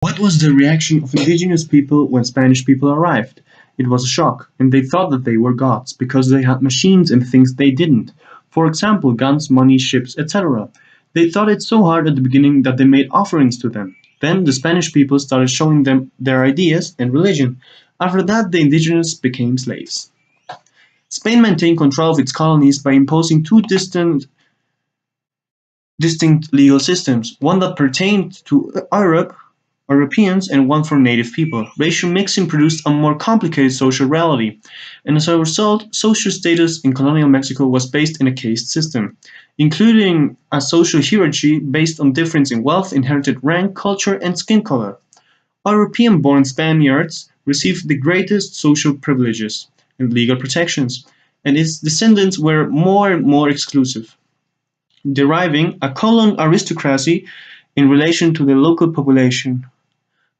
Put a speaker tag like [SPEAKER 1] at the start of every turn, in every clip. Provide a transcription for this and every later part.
[SPEAKER 1] What was the reaction of indigenous people when Spanish people arrived? It was a shock, and they thought that they were gods because they had machines and things they didn't. For example, guns, money, ships, etc. They thought it so hard at the beginning that they made offerings to them. Then the Spanish people started showing them their ideas and religion. After that, the indigenous became slaves. Spain maintained control of its colonies by imposing two distinct legal systems, one that pertained to Europeans and one for native people. Racial mixing produced a more complicated social reality, and as a result, social status in colonial Mexico was based in a caste system, including a social hierarchy based on difference in wealth, inherited rank, culture, and skin color. European-born Spaniards received the greatest social privileges and legal protections, and its descendants were more and more exclusive, deriving a colon aristocracy in relation to the local population.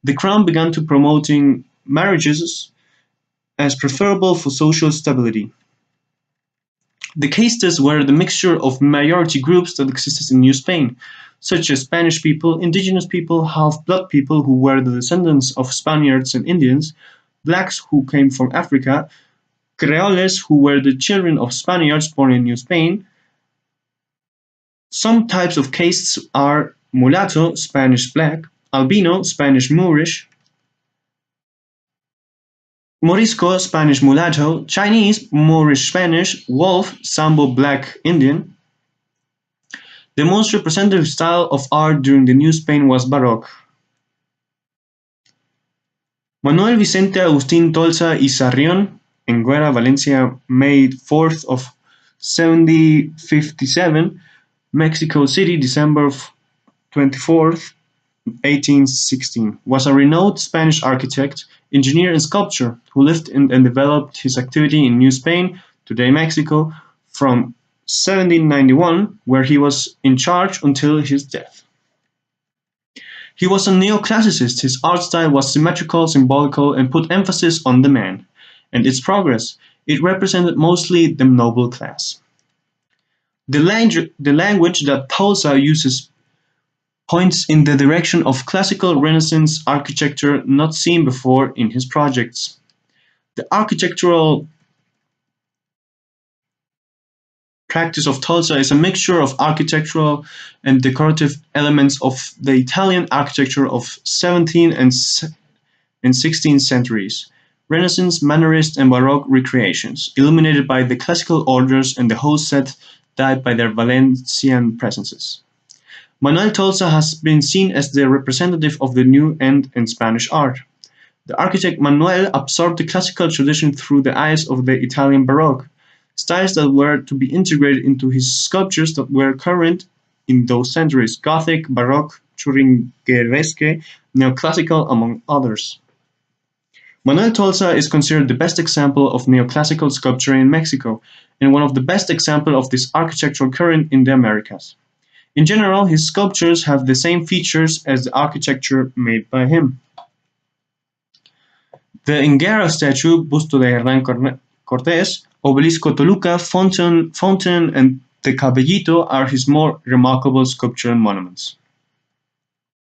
[SPEAKER 1] The crown began to promoting marriages as preferable for social stability. The castes were the mixture of majority groups that existed in New Spain, such as Spanish people, indigenous people, half-blood people who were the descendants of Spaniards and Indians, blacks who came from Africa, Creoles who were the children of Spaniards born in New Spain. Some types of castes are mulatto, Spanish black, albino, Spanish Moorish, Morisco, Spanish mulatto, Chinese, Moorish Spanish, Wolf, Sambo black Indian. The most representative style of art during the New Spain was Baroque. Manuel Vicente Agustín Tolsa y Sarrión, Enguera, Valencia, May 4th of 1757, Mexico City, December 24th, 1816, was a renowned Spanish architect, engineer and sculptor who lived and developed his activity in New Spain, today Mexico, from 1791, where he was in charge until his death. He was a neoclassicist. His art style was symmetrical, symbolical, and put emphasis on the man and its progress. It represented mostly the noble class. The language that Tolsa uses points in the direction of classical Renaissance architecture not seen before in his projects. The architectural practice of Tolsa is a mixture of architectural and decorative elements of the Italian architecture of 17th and 16th centuries, Renaissance, Mannerist, and Baroque recreations, illuminated by the classical orders and the whole set dyed by their Valencian presences. Manuel Tolsa has been seen as the representative of the new end in Spanish art. The architect Manuel absorbed the classical tradition through the eyes of the Italian Baroque, styles that were to be integrated into his sculptures that were current in those centuries: Gothic, Baroque, Churrigueresque, Neoclassical, among others. Manuel Tolsa is considered the best example of neoclassical sculpture in Mexico, and one of the best examples of this architectural current in the Americas. In general, his sculptures have the same features as the architecture made by him. The Enguera statue, Busto de Hernán Cortés, Obelisco Toluca, Fountain, and the Cabellito are his more remarkable sculptural monuments.